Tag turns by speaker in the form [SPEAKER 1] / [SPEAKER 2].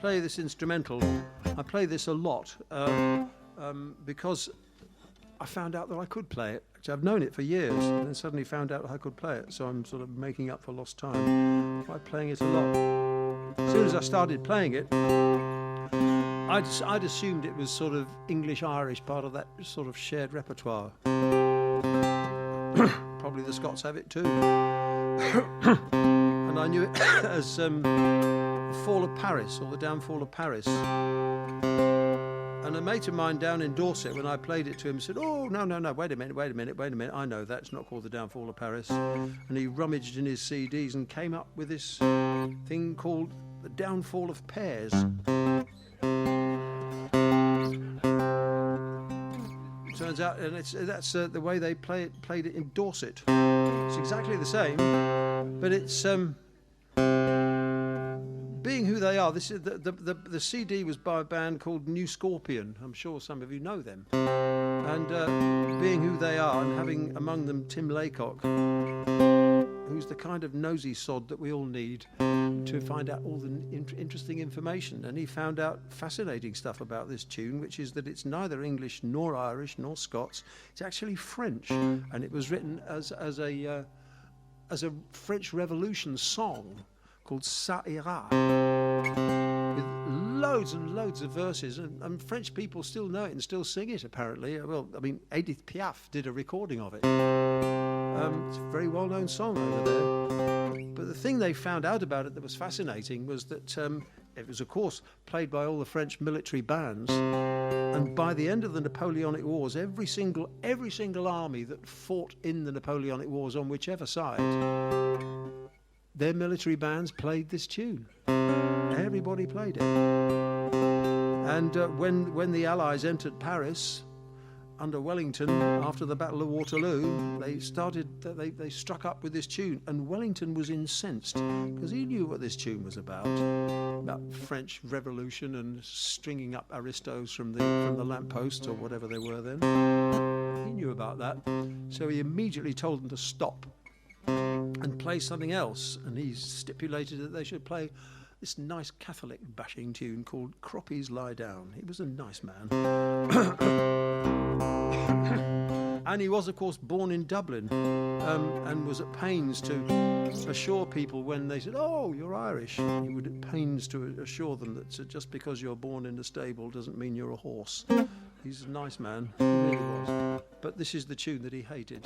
[SPEAKER 1] play this instrumental, I play this a lot because I found out that I could play it. Actually, I've known it for years, and then suddenly found out I could play it, so I'm sort of making up for lost time by playing it a lot. As soon as I started playing it, I'd assumed it was sort of English-Irish, part of that sort of shared repertoire. Probably the Scots have it too. And I knew it as the Fall of Paris, or the Downfall of Paris. And a mate of mine down in Dorset, when I played it to him, said, "Oh, no, wait a minute, I know that, it's not called the Downfall of Paris." And he rummaged in his CDs and came up with this thing called the Downfall of Pears. Turns out, and that's the way they played it in Dorset. It's exactly the same, but it's being who they are. This is the CD was by a band called New Scorpion. I'm sure some of you know them. And being who they are, and having among them Tim Laycock, who's the kind of nosy sod that we all need to find out all the interesting information. And he found out fascinating stuff about this tune, which is that it's neither English nor Irish nor Scots. It's actually French, and it was written as a French Revolution song called Ça Ira, with loads and loads of verses, and French people still know it and still sing it, apparently. Well, I mean, Edith Piaf did a recording of it. It's a very well-known song over there. But the thing they found out about it that was fascinating was that it was, of course, played by all the French military bands, and by the end of the Napoleonic Wars, every single army that fought in the Napoleonic Wars on whichever side, their military bands played this tune. Everybody played it. And when the Allies entered Paris under Wellington after the Battle of Waterloo, they struck up with this tune, and Wellington was incensed because he knew what this tune was about French Revolution and stringing up aristos from the lampposts or whatever they were then. He knew about that, so he immediately told them to stop and play something else, and he stipulated that they should play this nice Catholic bashing tune called Croppies Lie Down. He was a nice man. And he was, of course, born in Dublin, and was at pains to assure people when they said, "Oh, you're Irish," he was at pains to assure them that just because you're born in a stable doesn't mean you're a horse. He's a nice man, he really was. But this is the tune that he hated.